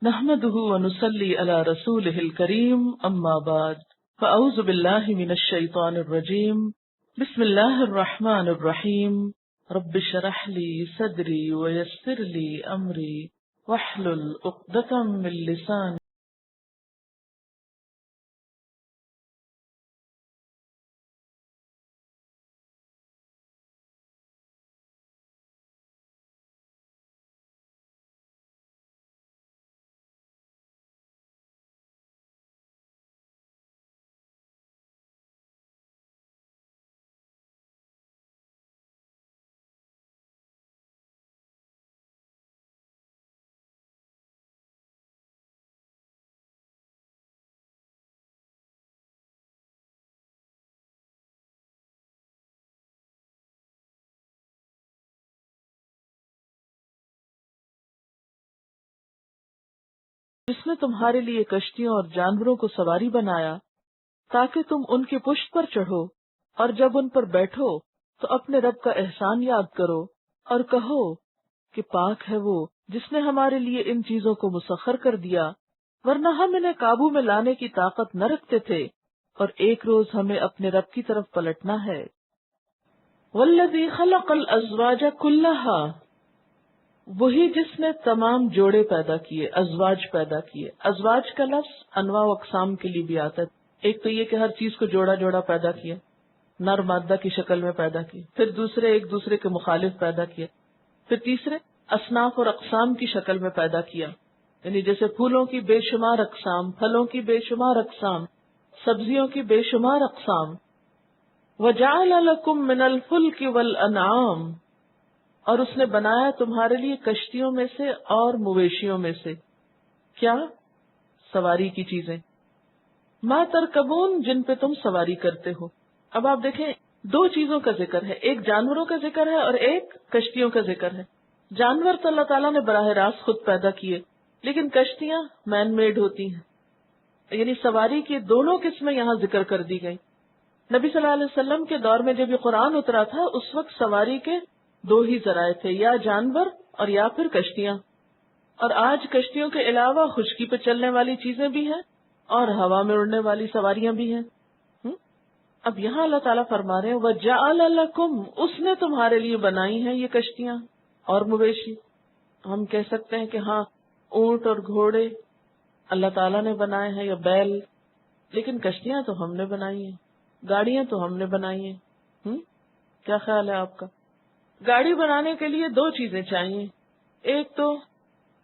نحمده ونصلي على رسوله الكريم اما بعد فاعوذ بالله من الشيطان الرجيم بسم الله الرحمن الرحيم رب اشرح لي صدري ويسر لي امري واحلل عقدة من لساني. جس نے تمہارے لیے کشتیوں اور جانوروں کو سواری بنایا تاکہ تم ان کی پشت پر چڑھو، اور جب ان پر بیٹھو تو اپنے رب کا احسان یاد کرو اور کہو کہ پاک ہے وہ جس نے ہمارے لیے ان چیزوں کو مسخر کر دیا، ورنہ ہم انہیں قابو میں لانے کی طاقت نہ رکھتے تھے، اور ایک روز ہمیں اپنے رب کی طرف پلٹنا ہے۔ والذی خلق الازواج کلھا، وہی جس نے تمام جوڑے پیدا کیے، ازواج پیدا کیے۔ ازواج کا لفظ انواع و اقسام کے لیے بھی آتا ہے۔ ایک تو یہ کہ ہر چیز کو جوڑا جوڑا پیدا کیا، نر مادہ کی شکل میں پیدا کی، پھر دوسرے ایک دوسرے کے مخالف پیدا کیے، پھر تیسرے اصناف اور اقسام کی شکل میں پیدا کیا، یعنی جیسے پھولوں کی بے شمار اقسام، پھلوں کی بے شمار اقسام، سبزیوں کی بے شمار اقسام۔ وَجَعَلَ لَكُم مِّنَ الْفُلْكِ وَالْأَنْعَامِ، اور اس نے بنایا تمہارے لیے کشتیوں میں سے اور مویشیوں میں سے کیا؟ سواری کی چیزیں۔ ما ترکبون، جن پہ تم سواری کرتے ہو۔ اب آپ دیکھیں دو چیزوں کا ذکر ہے، ایک جانوروں کا ذکر ہے اور ایک کشتیوں کا ذکر ہے۔ جانور تو اللہ تعالیٰ نے براہ راست خود پیدا کیے، لیکن کشتیاں مین میڈ ہوتی ہیں، یعنی سواری کی دونوں قسمیں یہاں ذکر کر دی گئی۔ نبی صلی اللہ علیہ وسلم کے دور میں جب یہ قرآن اترا تھا اس وقت سواری کے دو ہی ذرائع تھے، یا جانور اور یا پھر کشتیاں، اور آج کشتیوں کے علاوہ خشکی پہ چلنے والی چیزیں بھی ہیں اور ہوا میں اڑنے والی سواریاں بھی ہیں۔ اب یہاں اللہ تعالیٰ فرما رہے ہیں وَجَعَلَ لَكُمْ، اس نے تمہارے لیے بنائی ہیں یہ کشتیاں اور مویشی۔ ہم کہہ سکتے ہیں کہ ہاں اونٹ اور گھوڑے اللہ تعالیٰ نے بنائے ہیں یا بیل، لیکن کشتیاں تو ہم نے بنائی ہیں، گاڑیاں تو ہم نے بنائی ہیں۔ کیا خیال ہے آپ کا؟ گاڑی بنانے کے لیے دو چیزیں چاہیے، ایک تو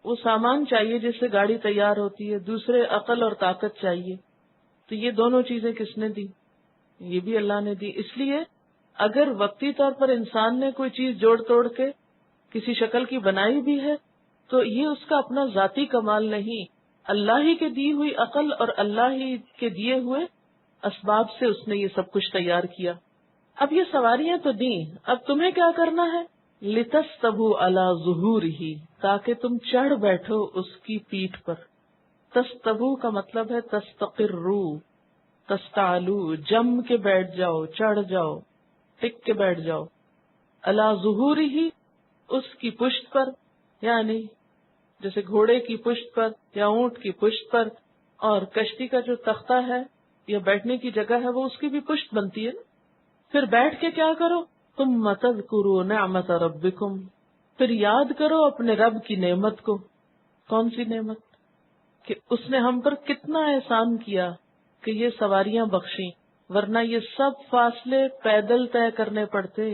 وہ سامان چاہیے جس سے گاڑی تیار ہوتی ہے، دوسرے عقل اور طاقت چاہیے۔ تو یہ دونوں چیزیں کس نے دی؟ یہ بھی اللہ نے دی۔ اس لیے اگر وقتی طور پر انسان نے کوئی چیز جوڑ توڑ کے کسی شکل کی بنائی بھی ہے تو یہ اس کا اپنا ذاتی کمال نہیں، اللہ ہی کے دی ہوئی عقل اور اللہ ہی کے دیے ہوئے اسباب سے اس نے یہ سب کچھ تیار کیا۔ اب یہ سواریاں تو دیں، اب تمہیں کیا کرنا ہے؟ لِتَسْتَبُوا عَلَى ظُهُورِهِ، تاکہ تم چڑھ بیٹھو اس کی پیٹھ پر۔ تستبو کا مطلب ہے تستقروا، تستعلوا، جم کے بیٹھ جاؤ، چڑھ جاؤ، ٹک کے بیٹھ جاؤ۔ عَلَى ظُهُورِهِ، اس کی پشت پر، یعنی جیسے گھوڑے کی پشت پر یا اونٹ کی پشت پر، اور کشتی کا جو تختہ ہے یا بیٹھنے کی جگہ ہے وہ اس کی بھی پشت بنتی ہے نا۔ پھر بیٹھ کے کیا کرو؟ ثم تذکروا نعمت ربکم، پھر یاد کرو اپنے رب کی نعمت کو۔ کون سی نعمت؟ کہ اس نے ہم پر کتنا احسان کیا کہ یہ سواریاں بخشیں، ورنہ یہ سب فاصلے پیدل طے کرنے پڑتے،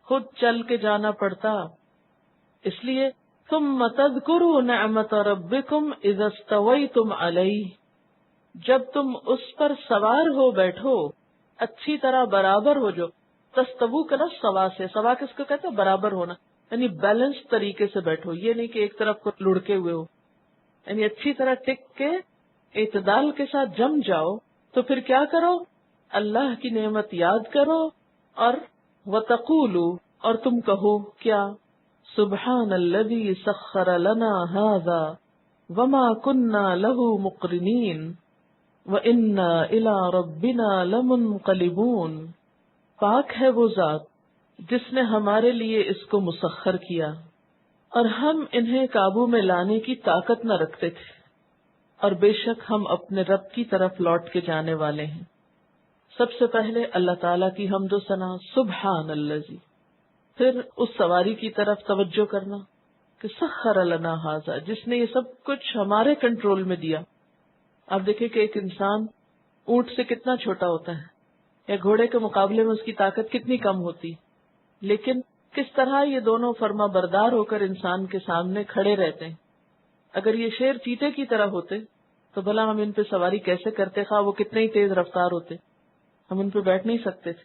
خود چل کے جانا پڑتا۔ اس لیے ثم تذکروا نعمت ربکم اذا استویتم علیہ، جب تم اس پر سوار ہو بیٹھو، اچھی طرح برابر ہو جو۔ تستبو کا لفظ سوا سے، سوا کس کو کہتے ہیں؟ برابر ہونا، یعنی بیلنس طریقے سے بیٹھو، یہ نہیں کہ ایک طرف کو لڑکے ہوئے ہو، یعنی اچھی طرح ٹک کے اعتدال کے ساتھ جم جاؤ۔ تو پھر کیا کرو؟ اللہ کی نعمت یاد کرو، اور وَتَقُولُوا، اور تم کہو کیا؟ سبحان الذی سخر لنا ھذا وما كنا له مقرنین وَإِنَّا إِلَىٰ رَبِّنَا لَمُنْقَلِبُونَ، پاک ہے وہ ذات جس نے ہمارے لیے اس کو مسخر کیا اور ہم انہیں قابو میں لانے کی طاقت نہ رکھتے تھے، اور بے شک ہم اپنے رب کی طرف لوٹ کے جانے والے ہیں۔ سب سے پہلے اللہ تعالیٰ کی حمد و ثنا، سبحان الذی، پھر اس سواری کی طرف توجہ کرنا کہ سخر لنا ھذا، جس نے یہ سب کچھ ہمارے کنٹرول میں دیا۔ آپ دیکھیں کہ ایک انسان اونٹ سے کتنا چھوٹا ہوتا ہے، یا گھوڑے کے مقابلے میں اس کی طاقت کتنی کم ہوتی، لیکن کس طرح یہ دونوں فرما بردار ہو کر انسان کے سامنے کھڑے رہتے ہیں۔ اگر یہ شیر چیتے کی طرح ہوتے تو بھلا ہم ان پہ سواری کیسے کرتے، خواہ وہ کتنے ہی تیز رفتار ہوتے، ہم ان پہ بیٹھ نہیں سکتے تھے۔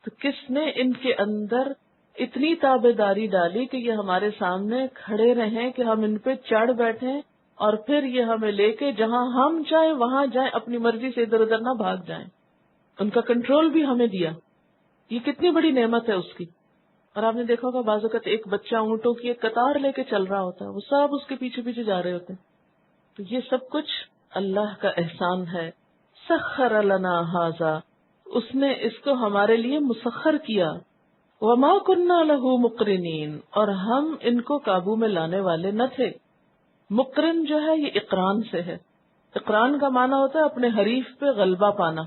تو کس نے ان کے اندر اتنی تابع داری ڈالی کہ یہ ہمارے سامنے کھڑے رہیں کہ ہم ان پہ چڑھ بیٹھیں، اور پھر یہ ہمیں لے کے جہاں ہم چاہیں وہاں جائیں، اپنی مرضی سے ادھر ادھر نہ بھاگ جائیں۔ ان کا کنٹرول بھی ہمیں دیا، یہ کتنی بڑی نعمت ہے اس کی۔ اور آپ نے دیکھا ہوگا بعض اوقات ایک بچہ اونٹوں کی ایک قطار لے کے چل رہا ہوتا ہے، وہ سب اس کے پیچھے پیچھے جا رہے ہوتے ہیں۔ تو یہ سب کچھ اللہ کا احسان ہے۔ سخر لنا ھذا، اس نے اس کو ہمارے لیے مسخر کیا۔ وما كنا له مقرنین، اور ہم ان کو قابو میں لانے والے نہ تھے۔ مقرن جو ہے یہ اقران سے ہے۔ اقران کا معنی ہوتا ہے اپنے حریف پہ غلبہ پانا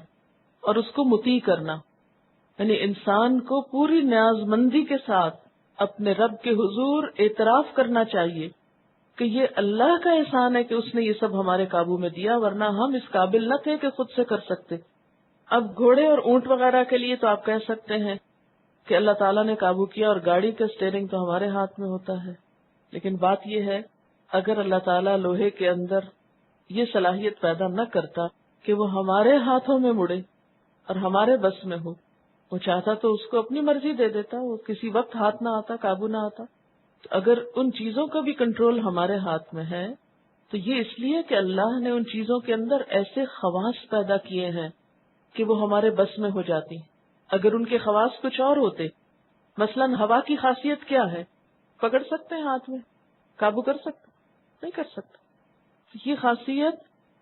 اور اس کو مطیع کرنا، یعنی انسان کو پوری نیاز مندی کے ساتھ اپنے رب کے حضور اعتراف کرنا چاہیے کہ یہ اللہ کا احسان ہے کہ اس نے یہ سب ہمارے قابو میں دیا، ورنہ ہم اس قابل نہ تھے کہ خود سے کر سکتے۔ اب گھوڑے اور اونٹ وغیرہ کے لیے تو آپ کہہ سکتے ہیں کہ اللہ تعالیٰ نے قابو کیا، اور گاڑی کا اسٹیئرنگ تو ہمارے ہاتھ میں ہوتا ہے، لیکن بات یہ ہے اگر اللہ تعالیٰ لوہے کے اندر یہ صلاحیت پیدا نہ کرتا کہ وہ ہمارے ہاتھوں میں مڑے اور ہمارے بس میں ہو، وہ چاہتا تو اس کو اپنی مرضی دے دیتا، وہ کسی وقت ہاتھ نہ آتا، قابو نہ آتا۔ تو اگر ان چیزوں کا بھی کنٹرول ہمارے ہاتھ میں ہے تو یہ اس لیے کہ اللہ نے ان چیزوں کے اندر ایسے خواص پیدا کیے ہیں کہ وہ ہمارے بس میں ہو جاتی۔ اگر ان کے خواص کچھ اور ہوتے، مثلا ہوا کی خاصیت کیا ہے، پکڑ سکتے ہیں ہاتھ میں، قابو کر سکتے نہیں کر سکتے۔ یہ خاصیت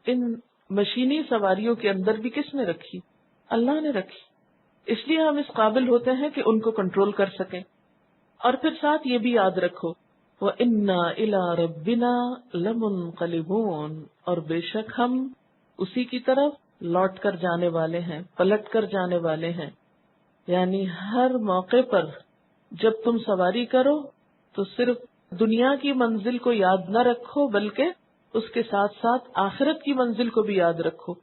ان مشینی سواریوں کے اندر بھی کس نے رکھی؟ اللہ نے رکھی۔ اس لیے ہم اس قابل ہوتے ہیں کہ ان کو کنٹرول کر سکیں۔ اور پھر ساتھ یہ بھی یاد رکھو وَإِنَّا إِلَىٰ رَبِّنَا لَمُنْقَلِبُونَ، اور بے شک ہم اسی کی طرف لوٹ کر جانے والے ہیں، پلٹ کر جانے والے ہیں۔ یعنی ہر موقع پر جب تم سواری کرو تو صرف دنیا کی منزل کو یاد نہ رکھو، بلکہ اس کے ساتھ ساتھ آخرت کی منزل کو بھی یاد رکھو،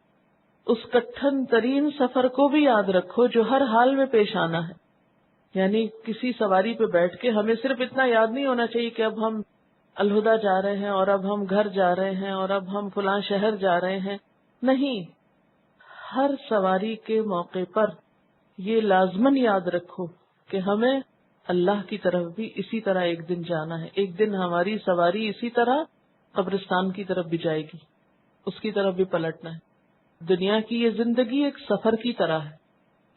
اس کٹھن ترین سفر کو بھی یاد رکھو جو ہر حال میں پیش آنا ہے۔ یعنی کسی سواری پہ بیٹھ کے ہمیں صرف اتنا یاد نہیں ہونا چاہیے کہ اب ہم الہدا جا رہے ہیں، اور اب ہم گھر جا رہے ہیں، اور اب ہم فلاں شہر جا رہے ہیں۔ نہیں، ہر سواری کے موقع پر یہ لازماً یاد رکھو کہ ہمیں اللہ کی طرف بھی اسی طرح ایک دن جانا ہے، ایک دن ہماری سواری اسی طرح قبرستان کی طرف بھی جائے گی، اس کی طرف بھی پلٹنا ہے۔ دنیا کی یہ زندگی ایک سفر کی طرح ہے،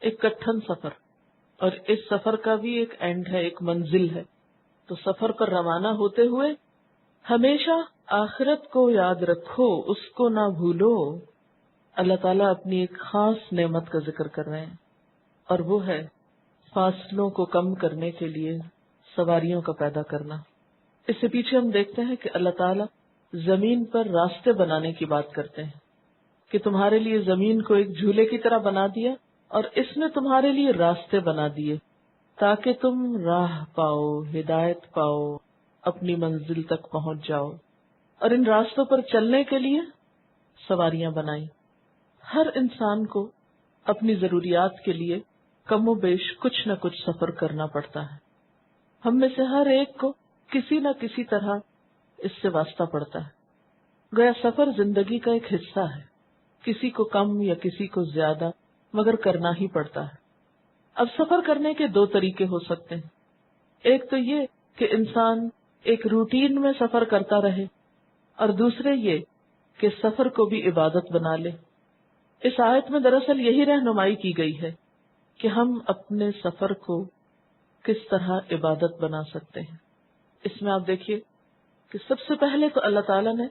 ایک کٹھن سفر، اور اس سفر کا بھی ایک اینڈ ہے، ایک منزل ہے۔ تو سفر پر روانہ ہوتے ہوئے ہمیشہ آخرت کو یاد رکھو، اس کو نہ بھولو۔ اللہ تعالیٰ اپنی ایک خاص نعمت کا ذکر کر رہے ہیں، اور وہ ہے فاصلوں کو کم کرنے کے لیے سواریوں کا پیدا کرنا۔ اس سے پیچھے ہم دیکھتے ہیں کہ اللہ تعالیٰ زمین پر راستے بنانے کی بات کرتے ہیں کہ تمہارے لیے زمین کو ایک جھولے کی طرح بنا دیا، اور اس نے تمہارے لیے راستے بنا دیے تاکہ تم راہ پاؤ، ہدایت پاؤ، اپنی منزل تک پہنچ جاؤ۔ اور ان راستوں پر چلنے کے لیے سواریاں بنائیں۔ ہر انسان کو اپنی ضروریات کے لیے کم و بیش کچھ نہ کچھ سفر کرنا پڑتا ہے۔ ہم میں سے ہر ایک کو کسی نہ کسی طرح اس سے واسطہ پڑتا ہے۔ گویا سفر زندگی کا ایک حصہ ہے، کسی کو کم یا کسی کو زیادہ، مگر کرنا ہی پڑتا ہے۔ اب سفر کرنے کے دو طریقے ہو سکتے ہیں۔ ایک تو یہ کہ انسان ایک روٹین میں سفر کرتا رہے، اور دوسرے یہ کہ سفر کو بھی عبادت بنا لے۔ اس آیت میں دراصل یہی رہنمائی کی گئی ہے کہ ہم اپنے سفر کو کس طرح عبادت بنا سکتے ہیں۔ اس میں آپ دیکھیے کہ سب سے پہلے تو اللہ تعالیٰ نے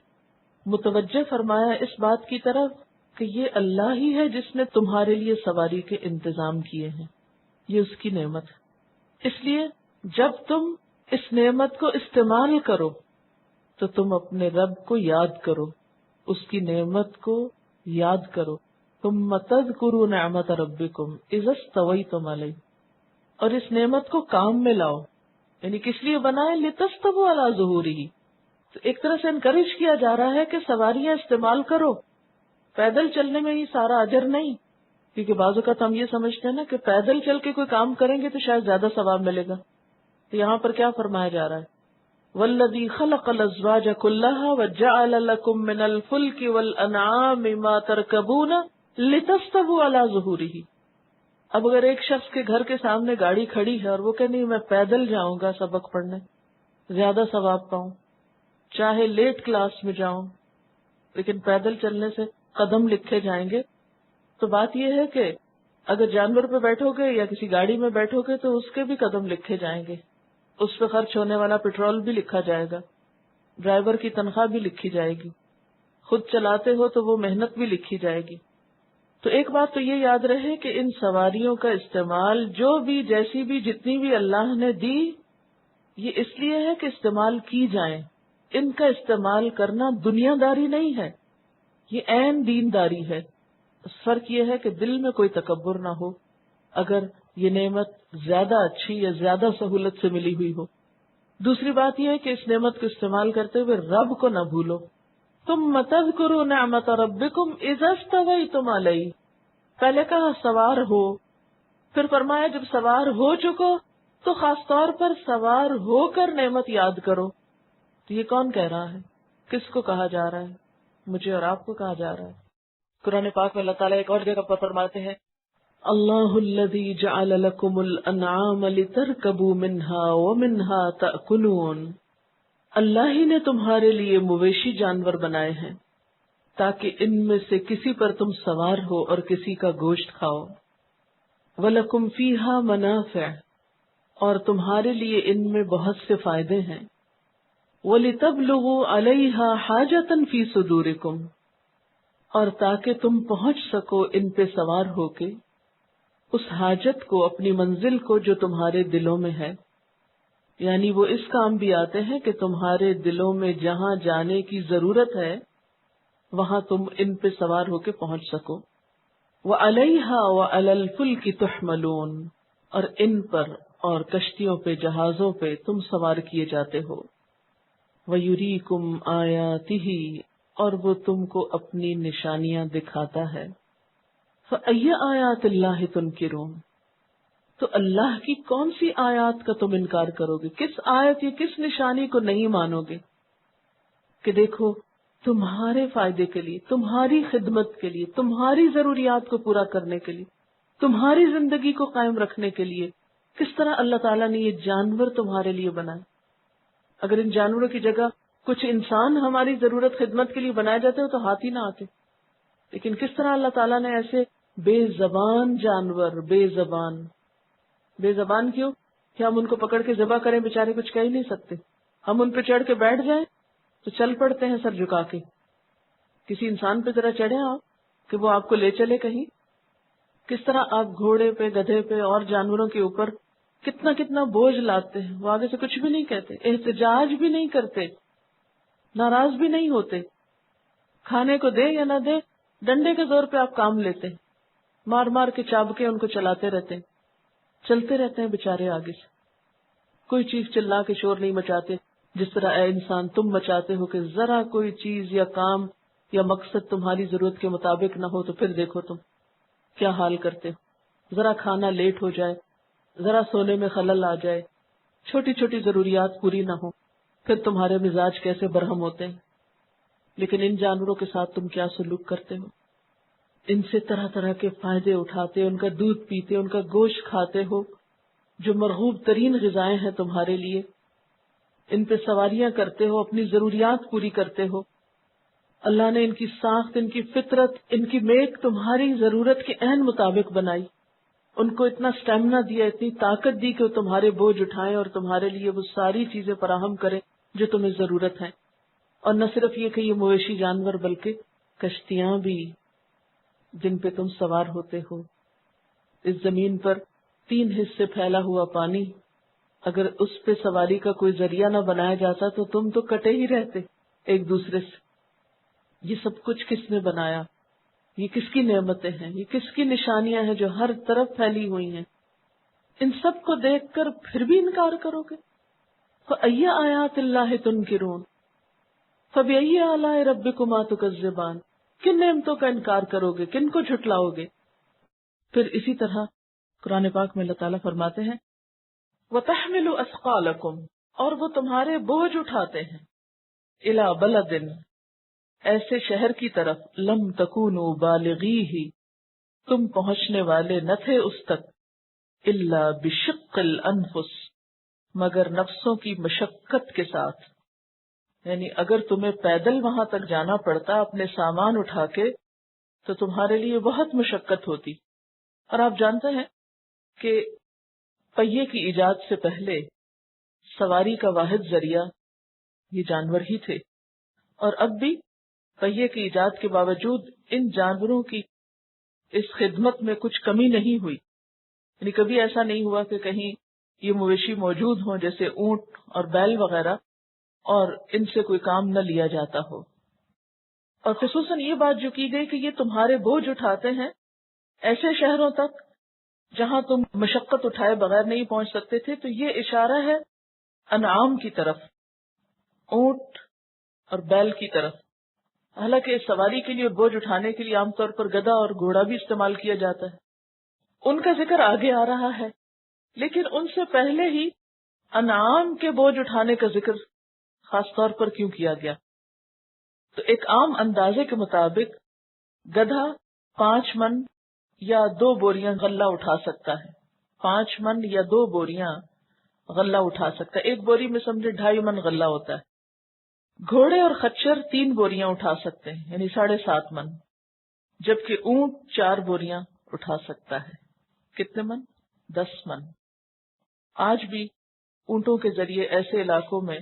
متوجہ فرمایا اس بات کی طرف کہ یہ اللہ ہی ہے جس نے تمہارے لیے سواری کے انتظام کیے ہیں، یہ اس کی نعمت ہے۔ اس لیے جب تم اس نعمت کو استعمال کرو تو تم اپنے رب کو یاد کرو، اس کی نعمت کو یاد کرو. ثم تذکروا نعمت ربکم اذا استویتم علیہ، اور اس نعمت کو کام میں لاؤ. یعنی کس لیے بنائے؟ لتستووا علی ظہورہ. تو ایک طرح سے انکریج کیا جا رہا ہے کہ سواریاں استعمال کرو. پیدل چلنے میں ہی سارا اجر نہیں، کیونکہ بعض اوقات ہم یہ سمجھتے ہیں نا کہ پیدل چل کے کوئی کام کریں گے تو شاید زیادہ ثواب ملے گا. تو یہاں پر کیا فرمایا جا رہا ہے؟ والذی خلق الازواج کلها وجعل لکم من الفلک والانعام ما ترکبون لتستووا علی ظہورہ. اب اگر ایک شخص کے گھر کے سامنے گاڑی کھڑی ہے اور وہ کہ نہیں میں پیدل جاؤں گا سبق پڑھنے، زیادہ ثواب پاؤں، چاہے لیٹ کلاس میں جاؤں لیکن پیدل چلنے سے قدم لکھے جائیں گے. تو بات یہ ہے کہ اگر جانور پہ بیٹھو گے یا کسی گاڑی میں بیٹھو گے تو اس کے بھی قدم لکھے جائیں گے، اس پہ خرچ ہونے والا پیٹرول بھی لکھا جائے گا، ڈرائیور کی تنخواہ بھی لکھی جائے گی، خود چلاتے ہو تو وہ محنت بھی لکھی جائے گی. تو ایک بات تو یہ یاد رہے کہ ان سواریوں کا استعمال جو بھی جیسی بھی جتنی بھی اللہ نے دی یہ اس لیے ہے کہ استعمال کی جائیں. ان کا استعمال کرنا دنیا داری نہیں ہے، یہ عین دین داری ہے. فرق یہ ہے کہ دل میں کوئی تکبر نہ ہو اگر یہ نعمت زیادہ اچھی یا زیادہ سہولت سے ملی ہوئی ہو. دوسری بات یہ ہے کہ اس نعمت کو استعمال کرتے ہوئے رب کو نہ بھولو. ثم تذکروا نعمت ربکم اذا استویتم علیہ. پہلے کہا سوار ہو، پھر فرمایا جب سوار ہو چکو تو خاص طور پر سوار ہو کر نعمت یاد کرو. تو یہ کون کہہ رہا ہے؟ کس کو کہا جا رہا ہے؟ مجھے اور آپ کو کہا جا رہا ہے. قرآن پاک میں اللہ تعالیٰ ایک اور جگہ پر فرماتے ہیں اللہ الذی جعل لکم الانعام لترکبوا منها ومنها تأکلون. اللہ ہی نے تمہارے لیے مویشی جانور بنائے ہیں تاکہ ان میں سے کسی پر تم سوار ہو اور کسی کا گوشت کھاؤ. وَلَكُمْ فِيهَا مَنَافِعُ، اور تمہارے لیے ان میں بہت سے فائدے ہیں. وَلِتَبْلُغُوا عَلَيْهَا حَاجَةً فِي صُدُورِكُمْ، اور تاکہ تم پہنچ سکو ان پہ سوار ہو کے اس حاجت کو، اپنی منزل کو جو تمہارے دلوں میں ہے. یعنی وہ اس کام بھی آتے ہیں کہ تمہارے دلوں میں جہاں جانے کی ضرورت ہے وہاں تم ان پہ سوار ہو کے پہنچ سکو. وَعَلَيْهَا وَعَلَى الْفُلْكِ تُحْمَلُونَ، اور ان پر اور کشتیوں پہ، جہازوں پہ تم سوار کیے جاتے ہو. وَيُرِيكُمْ آيَاتِهِ، اور وہ تم کو اپنی نشانیاں دکھاتا ہے. فَأَيَّ آيَاتِ اللَّهِ تُنْكِرُونَ، تو اللہ کی کون سی آیات کا تم انکار کرو گے؟ کس آیت یا کس نشانی کو نہیں مانو گے کہ دیکھو تمہارے فائدے کے لیے، تمہاری خدمت کے لیے، تمہاری ضروریات کو پورا کرنے کے لیے، تمہاری زندگی کو قائم رکھنے کے لیے کس طرح اللہ تعالیٰ نے یہ جانور تمہارے لیے بنائے. اگر ان جانوروں کی جگہ کچھ انسان ہماری ضرورت خدمت کے لیے بنائے جاتے ہو تو ہاتھ ہی نہ آتے. لیکن کس طرح اللہ تعالیٰ نے ایسے بے زبان جانور، بے زبان کیوں کہ ہم ان کو پکڑ کے ذبح کریں، بیچارے کچھ کہہ ہی نہیں سکتے. ہم ان پہ چڑھ کے بیٹھ جائیں تو چل پڑتے ہیں سر جھکا کے. کسی انسان پہ ذرا چڑھیں آپ کہ وہ آپ کو لے چلے کہیں. کس طرح آپ گھوڑے پہ، گدھے پہ اور جانوروں کے اوپر کتنا کتنا بوجھ لاتے ہیں. وہ آگے سے کچھ بھی نہیں کہتے، احتجاج بھی نہیں کرتے، ناراض بھی نہیں ہوتے. کھانے کو دے یا نہ دے ڈنڈے کے زور پہ آپ کام لیتے، مار مار کے چابکے ان کو چلاتے رہتے ہیں، چلتے رہتے ہیں بےچارے آگے سے. کوئی چیز چلا کے شور نہیں مچاتے جس طرح اے انسان تم مچاتے ہو کہ ذرا کوئی چیز یا کام یا مقصد تمہاری ضرورت کے مطابق نہ ہو تو پھر دیکھو تم کیا حال کرتے ہو. ذرا کھانا لیٹ ہو جائے، ذرا سونے میں خلل آ جائے، چھوٹی چھوٹی ضروریات پوری نہ ہو، پھر تمہارے مزاج کیسے برہم ہوتے ہیں. لیکن ان جانوروں کے ساتھ تم کیا سلوک کرتے ہو؟ ان سے طرح طرح کے فائدے اٹھاتے، ان کا دودھ پیتے، ان کا گوشت کھاتے ہو جو مرغوب ترین غذائیں ہیں تمہارے لیے. ان پہ سواریاں کرتے ہو، اپنی ضروریات پوری کرتے ہو. اللہ نے ان کی ساخت، ان کی فطرت، ان کی میک تمہاری ضرورت کے عین مطابق بنائی. ان کو اتنا اسٹیمنا دیا، اتنی طاقت دی کہ وہ تمہارے بوجھ اٹھائیں اور تمہارے لیے وہ ساری چیزیں فراہم کریں جو تمہیں ضرورت ہے. اور نہ صرف یہ کہ یہ مویشی جانور بلکہ کشتیاں بھی جن پہ تم سوار ہوتے ہو. اس زمین پر 3 حصے پھیلا ہوا پانی اگر اس پہ سواری کا کوئی ذریعہ نہ بنایا جاتا تو تم تو کٹے ہی رہتے ایک دوسرے سے. یہ سب کچھ کس نے بنایا؟ یہ کس کی نعمتیں ہیں؟ یہ کس کی نشانیاں ہیں جو ہر طرف پھیلی ہوئی ہیں؟ ان سب کو دیکھ کر پھر بھی انکار کرو گے؟ فَأَيَّ آیَاتِ اللَّهِ تُنْکِرُونَ فَبِأَيِّ آلَاءِ رَبِّکُمَا تُکَذِّبَانِ. کن نعمتوں کا انکار کرو گے؟ کن کو جھٹلاؤ گے؟ پھر اسی طرح قرآن پاک میں اللہ تعالیٰ فرماتے ہیں وَتَحْمِلُ أَثْقَالَكُمْ، اور وہ تمہارے بوجھ اٹھاتے ہیں، إِلَى بَلَدٍ، ایسے شہر کی طرف، لم تکونوا بالغیہ، تم پہنچنے والے نہ تھے اس تک، الا بشق الانفس، مگر نفسوں کی مشقت کے ساتھ. یعنی اگر تمہیں پیدل وہاں تک جانا پڑتا اپنے سامان اٹھا کے تو تمہارے لیے بہت مشقت ہوتی. اور آپ جانتے ہیں کہ پہیے کی ایجاد سے پہلے سواری کا واحد ذریعہ یہ جانور ہی تھے، اور اب بھی پہیے کی ایجاد کے باوجود ان جانوروں کی اس خدمت میں کچھ کمی نہیں ہوئی. یعنی کبھی ایسا نہیں ہوا کہ کہیں یہ مویشی موجود ہوں جیسے اونٹ اور بیل وغیرہ اور ان سے کوئی کام نہ لیا جاتا ہو. اور خصوصاً یہ بات جو کی گئی کہ یہ تمہارے بوجھ اٹھاتے ہیں ایسے شہروں تک جہاں تم مشقت اٹھائے بغیر نہیں پہنچ سکتے تھے، تو یہ اشارہ ہے انعام کی طرف، اونٹ اور بیل کی طرف. حالانکہ سواری کے لیے بوجھ اٹھانے کے لیے عام طور پر گدھا اور گھوڑا بھی استعمال کیا جاتا ہے، ان کا ذکر آگے آ رہا ہے، لیکن ان سے پہلے ہی انعام کے بوجھ اٹھانے کا ذکر خاص طور پر کیوں کیا گیا؟ تو ایک عام اندازے کے مطابق گدھا 5 من یا 2 بوریاں غلہ اٹھا سکتا ہے. 5 من یا 2 بوریاں غلہ اٹھا سکتا ہے. ایک بوری میں سمجھے 2.5 من غلہ ہوتا ہے. گھوڑے اور خچر 3 بوریاں اٹھا سکتے ہیں، یعنی 7.5 من، جبکہ اونٹ 4 بوریاں اٹھا سکتا ہے. کتنے من؟ 10 من. آج بھی اونٹوں کے ذریعے ایسے علاقوں میں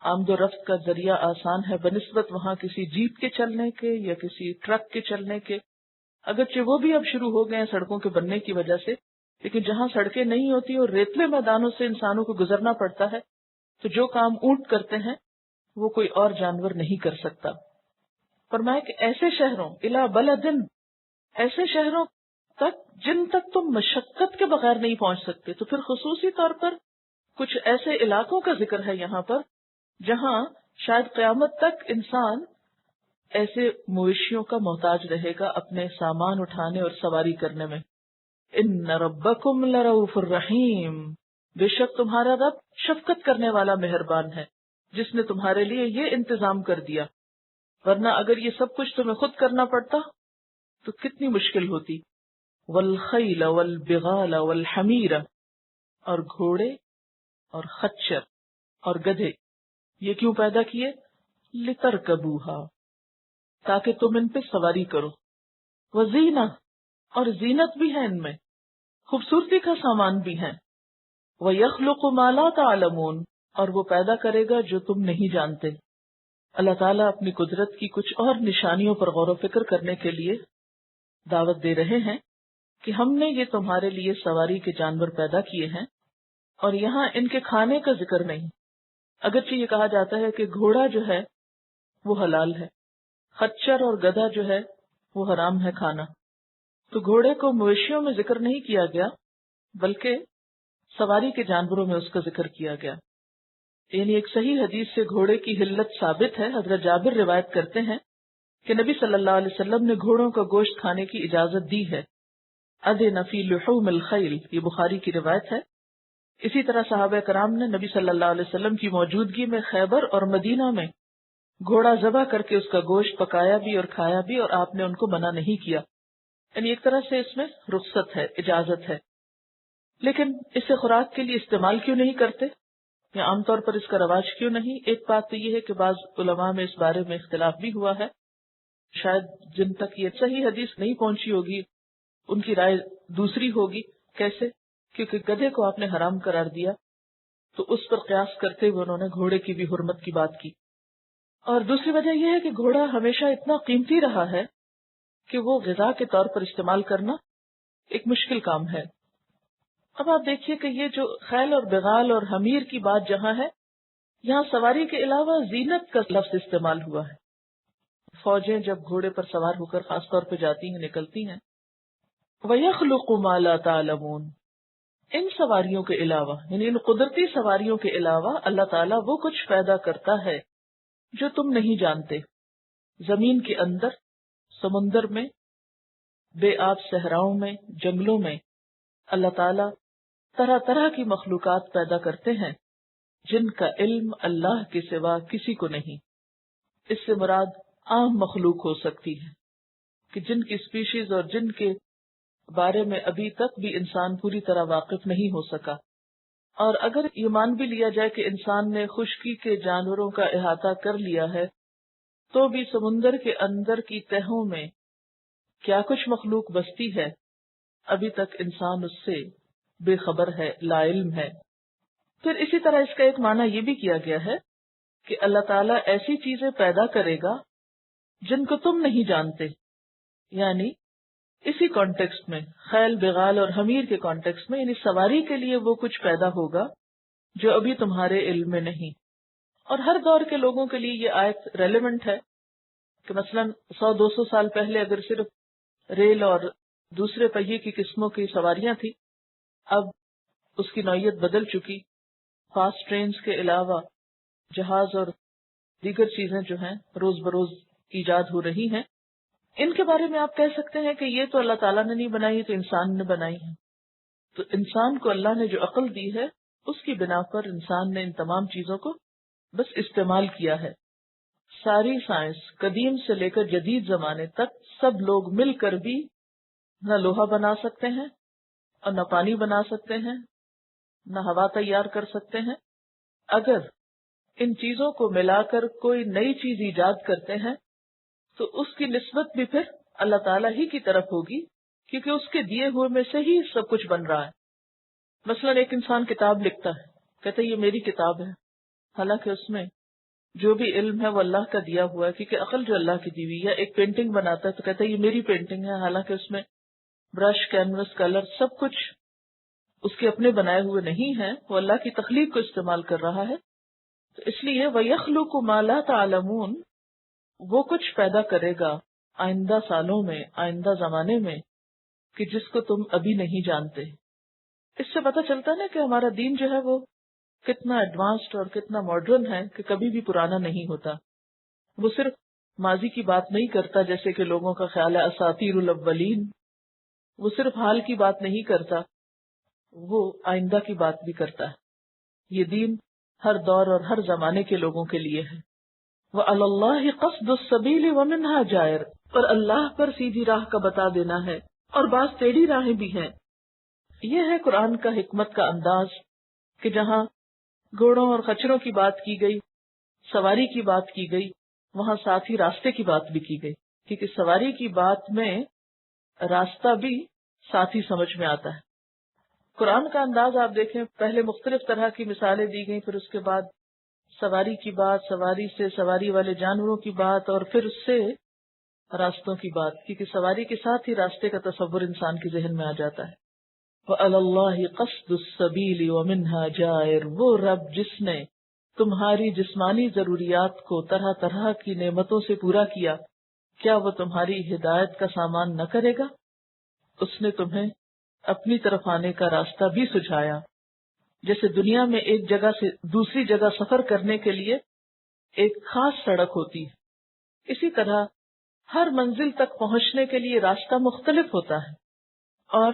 آمد و رفت کا ذریعہ آسان ہے بنسبت وہاں کسی جیپ کے چلنے کے یا کسی ٹرک کے چلنے کے. اگرچہ وہ بھی اب شروع ہو گئے ہیں سڑکوں کے بننے کی وجہ سے، لیکن جہاں سڑکیں نہیں ہوتی اور ریتلے میدانوں سے انسانوں کو گزرنا پڑتا ہے تو جو کام اونٹ کرتے ہیں وہ کوئی اور جانور نہیں کر سکتا. فرمایا کہ ایسے شہروں الا بلدن، ایسے شہروں تک جن تک تم مشقت کے بغیر نہیں پہنچ سکتے. تو پھر خصوصی طور پر کچھ ایسے علاقوں کا ذکر ہے یہاں پر جہاں شاید قیامت تک انسان ایسے مویشیوں کا محتاج رہے گا اپنے سامان اٹھانے اور سواری کرنے میں. ان ربکم لرؤوف الرحیم، بے شک تمہارا رب شفقت کرنے والا مہربان ہے جس نے تمہارے لیے یہ انتظام کر دیا. ورنہ اگر یہ سب کچھ تمہیں خود کرنا پڑتا تو کتنی مشکل ہوتی. والخیل والبغال والحمیر، اور گھوڑے اور خچر اور گدھے یہ کیوں پیدا کیے؟ لترکبوہا، تاکہ تم ان پہ سواری کرو. وزینہ، اور زینت بھی ہے ان میں، خوبصورتی کا سامان بھی ہے. وَيَخْلُقُ مَا لَا تَعْلَمُونَ، اور وہ پیدا کرے گا جو تم نہیں جانتے. اللہ تعالیٰ اپنی قدرت کی کچھ اور نشانیوں پر غور و فکر کرنے کے لیے دعوت دے رہے ہیں کہ ہم نے یہ تمہارے لیے سواری کے جانور پیدا کیے ہیں، اور یہاں ان کے کھانے کا ذکر نہیں. اگرچہ یہ کہا جاتا ہے کہ گھوڑا جو ہے وہ حلال ہے، خچر اور گدھا جو ہے وہ حرام ہے کھانا. تو گھوڑے کو مویشیوں میں ذکر نہیں کیا گیا بلکہ سواری کے جانوروں میں اس کا ذکر کیا گیا. یعنی ایک صحیح حدیث سے گھوڑے کی حلت ثابت ہے. حضرت جابر روایت کرتے ہیں کہ نبی صلی اللہ علیہ وسلم نے گھوڑوں کا گوشت کھانے کی اجازت دی ہے. اذن فی لحوم الخیل، یہ بخاری کی روایت ہے. اسی طرح صحابہ کرام نے نبی صلی اللہ علیہ وسلم کی موجودگی میں خیبر اور مدینہ میں گھوڑا ذبح کر کے اس کا گوشت پکایا بھی اور کھایا بھی، اور آپ نے ان کو منع نہیں کیا. یعنی ایک طرح سے اس میں رخصت ہے، اجازت ہے. لیکن اسے خوراک کے لیے استعمال کیوں نہیں کرتے یا عام طور پر اس کا رواج کیوں نہیں؟ ایک بات تو یہ ہے کہ بعض علماء میں اس بارے میں اختلاف بھی ہوا ہے. شاید جن تک یہ صحیح حدیث نہیں پہنچی ہوگی ان کی رائے دوسری ہوگی. کیسے؟ کیونکہ گدھے کو آپ نے حرام قرار دیا تو اس پر قیاس کرتے ہوئے انہوں نے گھوڑے کی بھی حرمت کی بات کی. اور دوسری وجہ یہ ہے کہ گھوڑا ہمیشہ اتنا قیمتی رہا ہے کہ وہ غذا کے طور پر استعمال کرنا ایک مشکل کام ہے. اب آپ دیکھیے کہ یہ جو خیل اور بغال اور حمیر کی بات جہاں ہے، یہاں سواری کے علاوہ زینت کا لفظ استعمال ہوا ہے۔ فوجیں جب گھوڑے پر سوار ہو کر خاص طور پہ جاتی ہیں، نکلتی ہیں، وَيَخْلُقُ مَا لَا تَعْلَمُونَ، ان سواریوں کے علاوہ، یعنی ان قدرتی سواریوں کے علاوہ اللہ تعالیٰ وہ کچھ پیدا کرتا ہے جو تم نہیں جانتے، زمین کے اندر، سمندر میں، بے آب صحراؤں میں، جنگلوں میں اللہ تعالیٰ طرح طرح کی مخلوقات پیدا کرتے ہیں جن کا علم اللہ کے سوا کسی کو نہیں۔ اس سے مراد عام مخلوق ہو سکتی ہے کہ جن کی اسپیشیز اور جن کے بارے میں ابھی تک بھی انسان پوری طرح واقف نہیں ہو سکا۔ اور اگر یہ مان بھی لیا جائے کہ انسان نے خشکی کے جانوروں کا احاطہ کر لیا ہے، تو بھی سمندر کے اندر کی تہوں میں کیا کچھ مخلوق بستی ہے، ابھی تک انسان اس سے بے خبر ہے، لا علم ہے۔ پھر اسی طرح اس کا ایک معنی یہ بھی کیا گیا ہے کہ اللہ تعالیٰ ایسی چیزیں پیدا کرے گا جن کو تم نہیں جانتے، یعنی اسی کانٹیکسٹ میں، خیل بغال اور حمیر کے کانٹیکسٹ میں، یعنی سواری کے لیے وہ کچھ پیدا ہوگا جو ابھی تمہارے علم میں نہیں۔ اور ہر دور کے لوگوں کے لیے یہ آیت ریلیونٹ ہے کہ مثلا 100-200 سال پہلے اگر صرف ریل اور دوسرے پہیے کی قسموں کی سواریاں تھی، اب اس کی نوعیت بدل چکی، فاسٹ ٹرینز کے علاوہ جہاز اور دیگر چیزیں جو ہیں روز بروز ایجاد ہو رہی ہیں۔ ان کے بارے میں آپ کہہ سکتے ہیں کہ یہ تو اللہ تعالیٰ نے نہیں بنائی، تو انسان نے بنائی ہے۔ تو انسان کو اللہ نے جو عقل دی ہے، اس کی بنا پر انسان نے ان تمام چیزوں کو بس استعمال کیا ہے۔ ساری سائنس قدیم سے لے کر جدید زمانے تک سب لوگ مل کر بھی نہ لوہا بنا سکتے ہیں اور نہ پانی بنا سکتے ہیں، نہ ہوا تیار کر سکتے ہیں۔ اگر ان چیزوں کو ملا کر کوئی نئی چیز ایجاد کرتے ہیں تو اس کی نسبت بھی پھر اللہ تعالیٰ ہی کی طرف ہوگی، کیونکہ اس کے دیے ہوئے میں سے ہی سب کچھ بن رہا ہے۔ مثلا ایک انسان کتاب لکھتا ہے، کہتا ہے یہ میری کتاب ہے، حالانکہ اس میں جو بھی علم ہے وہ اللہ کا دیا ہوا ہے، کیونکہ عقل جو اللہ کی دی ہوئی ہے۔ ایک پینٹنگ بناتا ہے تو کہتا ہے یہ میری پینٹنگ ہے، حالانکہ اس میں برش، کینوس، کلر سب کچھ اس کے اپنے بنائے ہوئے نہیں ہیں، وہ اللہ کی تخلیق کو استعمال کر رہا ہے۔ تو اس لیے وَيَخْلُقُ مَا لَا تَعْلَمُونَ، وہ کچھ پیدا کرے گا آئندہ سالوں میں، آئندہ زمانے میں، کہ جس کو تم ابھی نہیں جانتے۔ اس سے پتہ چلتا نا کہ ہمارا دین جو ہے وہ کتنا ایڈوانسڈ اور کتنا ماڈرن ہے کہ کبھی بھی پرانا نہیں ہوتا۔ وہ صرف ماضی کی بات نہیں کرتا جیسے کہ لوگوں کا خیال ہے اساطیر الاولین، وہ صرف حال کی بات نہیں کرتا، وہ آئندہ کی بات بھی کرتا ہے۔ یہ دین ہر دور اور ہر زمانے کے لوگوں کے لیے ہے۔ وَعَلَى اللَّهِ قَصْدُ السَّبِيلِ وَمِنْهَا جَائِرٌ، اور اللہ پر سیدھی راہ کا بتا دینا ہے اور بعض ٹیڑھی راہیں بھی ہیں۔ یہ ہے قرآن کا حکمت کا انداز کہ جہاں گھوڑوں اور خچروں کی بات کی گئی، سواری کی بات کی گئی، وہاں ساتھ ہی راستے کی بات بھی کی گئی، کیونکہ سواری کی بات میں راستہ بھی ساتھ ہی سمجھ میں آتا ہے۔ قرآن کا انداز آپ دیکھیں، پہلے مختلف طرح کی مثالیں دی گئیں، پھر اس کے بعد سواری کی بات، سواری سے سواری والے جانوروں کی بات، اور پھر اس سے راستوں کی بات، کیونکہ سواری کے ساتھ ہی راستے کا تصور انسان کے ذہن میں آ جاتا ہے۔ وَعَلَى اللَّهِ قَصْدُ السَّبِيلِ وَمِنْهَا جَائِرٌ، وہ رب جس نے تمہاری جسمانی ضروریات کو طرح طرح کی نعمتوں سے پورا کیا، کیا وہ تمہاری ہدایت کا سامان نہ کرے گا؟ اس نے تمہیں اپنی طرف آنے کا راستہ بھی سجھایا۔ جیسے دنیا میں ایک جگہ سے دوسری جگہ سفر کرنے کے لیے ایک خاص سڑک ہوتی ہے، اسی طرح ہر منزل تک پہنچنے کے لیے راستہ مختلف ہوتا ہے، اور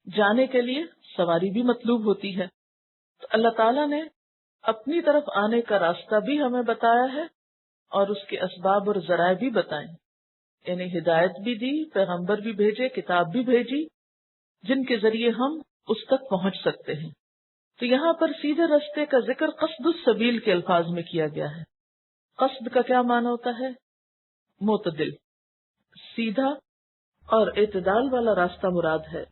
جانے کے لیے سواری بھی مطلوب ہوتی ہے۔ تو اللہ تعالیٰ نے اپنی طرف آنے کا راستہ بھی ہمیں بتایا ہے اور اس کے اسباب اور ذرائع بھی بتائیں، یعنی ہدایت بھی دی، پیغمبر بھی بھیجے، کتاب بھی بھیجی، جن کے ذریعے ہم اس تک پہنچ سکتے ہیں۔ تو یہاں پر سیدھے راستے کا ذکر قصد السبیل کے الفاظ میں کیا گیا ہے۔ قصد کا کیا معنی ہوتا ہے؟ معتدل، سیدھا اور اعتدال والا راستہ مراد ہے،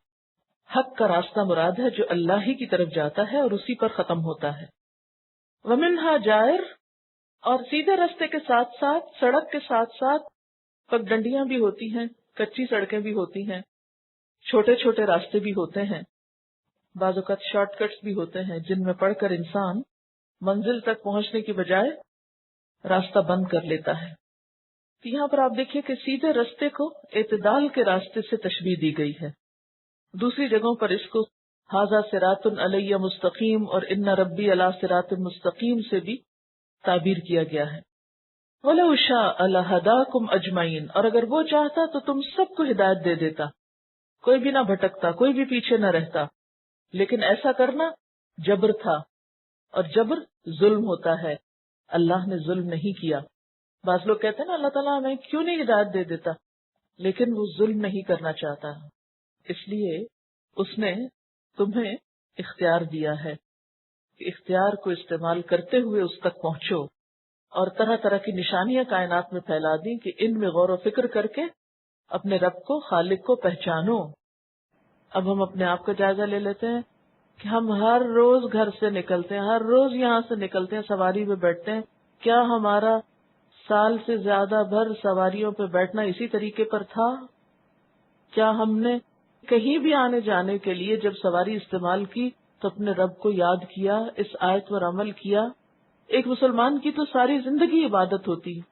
حق کا راستہ مراد ہے جو اللہ ہی کی طرف جاتا ہے اور اسی پر ختم ہوتا ہے۔ وَمِنْهَا جَائِرٌ، اور سیدھے راستے کے ساتھ ساتھ، سڑک کے ساتھ ساتھ پگڈنڈیاں بھی ہوتی ہیں، کچی سڑکیں بھی ہوتی ہیں، چھوٹے چھوٹے راستے بھی ہوتے ہیں۔ بعض اوقات شارٹ کٹس بھی ہوتے ہیں جن میں پڑھ کر انسان منزل تک پہنچنے کی بجائے راستہ بند کر لیتا ہے. تو یہاں پر آپ دیکھیے کہ سیدھے راستے کو اعتدال کے راستے سے تشبیہ دی گئی ہے. دوسری جگہوں پر اس کو ھذا صراط علیہ مستقیم اور ان ربی علی صراط مستقیم سے بھی تعبیر کیا گیا ہے. وَلَوْ شَاءَ لَهَدَاكُمْ أَجْمَعِينَ، اور اگر وہ چاہتا تو تم سب کو ہدایت دے دیتا، کوئی بھی نہ بھٹکتا، کوئی بھی پیچھے نہ رہتا. لیکن ایسا کرنا جبر تھا، اور جبر ظلم ہوتا ہے. اللہ نے ظلم نہیں کیا. بعض لوگ کہتے ہیں نا اللہ تعالیٰ ہمیں کیوں نہیں ہدایت دے دیتا، لیکن وہ ظلم نہیں کرنا چاہتا، اس لیے اس نے تمہیں اختیار دیا ہے کہ اختیار کو استعمال کرتے ہوئے اس تک پہنچو، اور طرح طرح کی نشانیاں کائنات میں پھیلا دی کہ ان میں غور و فکر کر کے اپنے رب کو، خالق کو پہچانو. اب ہم اپنے آپ کا جائزہ لے لیتے ہیں کہ ہم ہر روز گھر سے نکلتے ہیں، ہر روز یہاں سے نکلتے ہیں، سواری پہ بیٹھتے ہیں. کیا ہمارا سال سے زیادہ بھر سواریوں پہ بیٹھنا اسی طریقے پر تھا؟ کیا ہم نے کہیں بھی آنے جانے کے لیے جب سواری استعمال کی تو اپنے رب کو یاد کیا، اس آیت پر عمل کیا؟ ایک مسلمان کی تو ساری زندگی عبادت ہوتی ہے.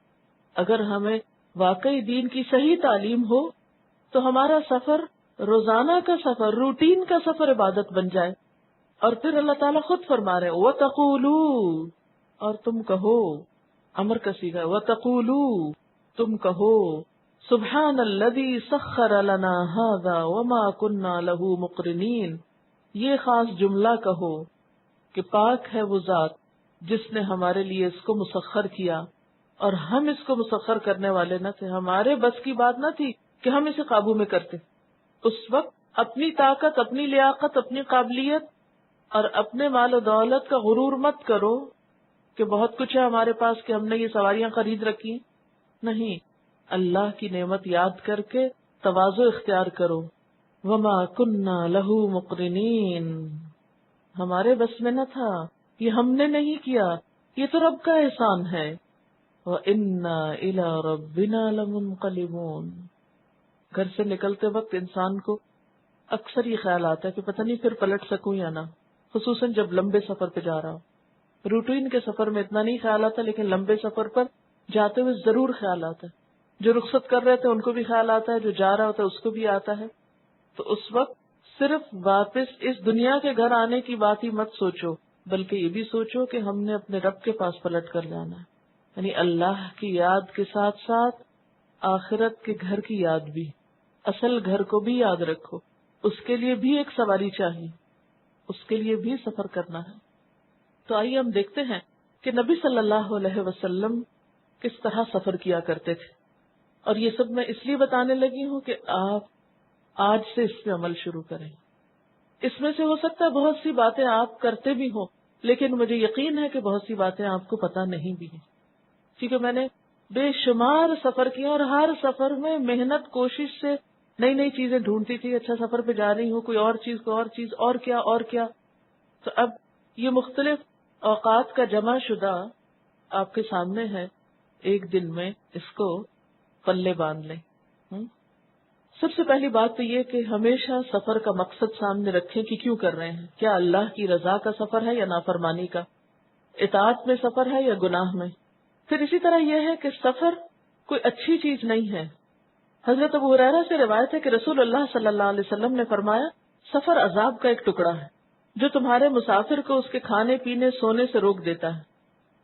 اگر ہمیں واقعی دین کی صحیح تعلیم ہو تو ہمارا سفر روزانہ کا سفر، روٹین کا سفر عبادت بن جائے. اور پھر اللہ تعالیٰ خود فرما رہے وَتَقُولُوا، اور تم کہو، امر کا صیغہ وَتَقُولُوا، تم کہو سبحان الذی سخر لنا ھذا وما كنا له مقرنین. یہ خاص جملہ کہو کہ پاک ہے وہ ذات جس نے ہمارے لیے اس کو مسخر کیا، اور ہم اس کو مسخر کرنے والے نہ تھے، ہمارے بس کی بات نہ تھی کہ ہم اسے قابو میں کرتے. اس وقت اپنی طاقت، اپنی لیاقت، اپنی قابلیت اور اپنے مال و دولت کا غرور مت کرو کہ بہت کچھ ہے ہمارے پاس کہ ہم نے یہ سواریاں خرید رکھی. نہیں، اللہ کی نعمت یاد کر کے تواضع اختیار کرو. وما كنا له مقرنین، ہمارے بس میں نہ تھا، یہ ہم نے نہیں کیا، یہ تو رب کا احسان ہے. وَإِنَّا إِلَىٰ رَبِّنَا لَمُنقَلِبُونَ. گھر سے نکلتے وقت انسان کو اکثر یہ خیال آتا ہے کہ پتہ نہیں پھر پلٹ سکوں یا نہ، خصوصاً جب لمبے سفر پہ جا رہا ہوں. روٹین کے سفر میں اتنا نہیں خیال آتا، لیکن لمبے سفر پر جاتے ہوئے ضرور خیال آتا ہے. جو رخصت کر رہے تھے ان کو بھی خیال آتا ہے، جو جا رہا ہوتا ہے اس کو بھی آتا ہے. تو اس وقت صرف واپس اس دنیا کے گھر آنے کی بات ہی مت سوچو، بلکہ یہ بھی سوچو کہ ہم نے اپنے رب کے پاس پلٹ کر جانا ہے. یعنی اللہ کی یاد کے ساتھ ساتھ آخرت کے گھر کی یاد بھی، اصل گھر کو بھی یاد رکھو. اس کے لیے بھی ایک سواری چاہیے، اس کے لیے بھی سفر کرنا ہے. تو آئیے ہم دیکھتے ہیں کہ نبی صلی اللہ علیہ وسلم کس طرح سفر کیا کرتے تھے. اور یہ سب میں اس لیے بتانے لگی ہوں کہ آپ آج سے اس پہ عمل شروع کریں. اس میں سے ہو سکتا ہے بہت سی باتیں آپ کرتے بھی ہوں، لیکن مجھے یقین ہے کہ بہت سی باتیں آپ کو پتہ نہیں بھی ہیں، کیونکہ میں نے بے شمار سفر کیا اور ہر سفر میں محنت کوشش سے نئی نئی چیزیں ڈھونڈتی تھی. اچھا سفر پہ جا رہی ہوں، کوئی اور چیز، کوئی اور چیز، اور کیا اور کیا. تو اب یہ مختلف اوقات کا جمع شدہ آپ کے سامنے ہے. ایک دن میں اس کو پلے باندھ لیں. سب سے پہلی بات تو یہ کہ ہمیشہ سفر کا مقصد سامنے رکھیں کہ کیوں کر رہے ہیں. کیا اللہ کی رضا کا سفر ہے یا نافرمانی کا، اطاعت میں سفر ہے یا گناہ میں. پھر اسی طرح یہ ہے کہ سفر کوئی اچھی چیز نہیں ہے. حضرت ابو ہریرہ سے روایت ہے کہ رسول اللہ صلی اللہ علیہ وسلم نے فرمایا، سفر عذاب کا ایک ٹکڑا ہے جو تمہارے مسافر کو اس کے کھانے پینے سونے سے روک دیتا ہے،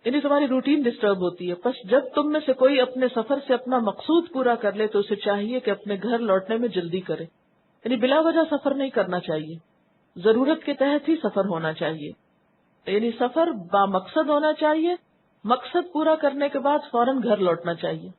یعنی تمہاری روٹین ڈسٹرب ہوتی ہے. بس جب تم میں سے کوئی اپنے سفر سے اپنا مقصود پورا کر لے تو اسے چاہیے کہ اپنے گھر لوٹنے میں جلدی کرے. یعنی بلا وجہ سفر نہیں کرنا چاہیے، ضرورت کے تحت ہی سفر ہونا چاہیے. یعنی سفر با مقصد ہونا چاہیے، مقصد پورا کرنے کے بعد فوراً گھر لوٹنا چاہیے.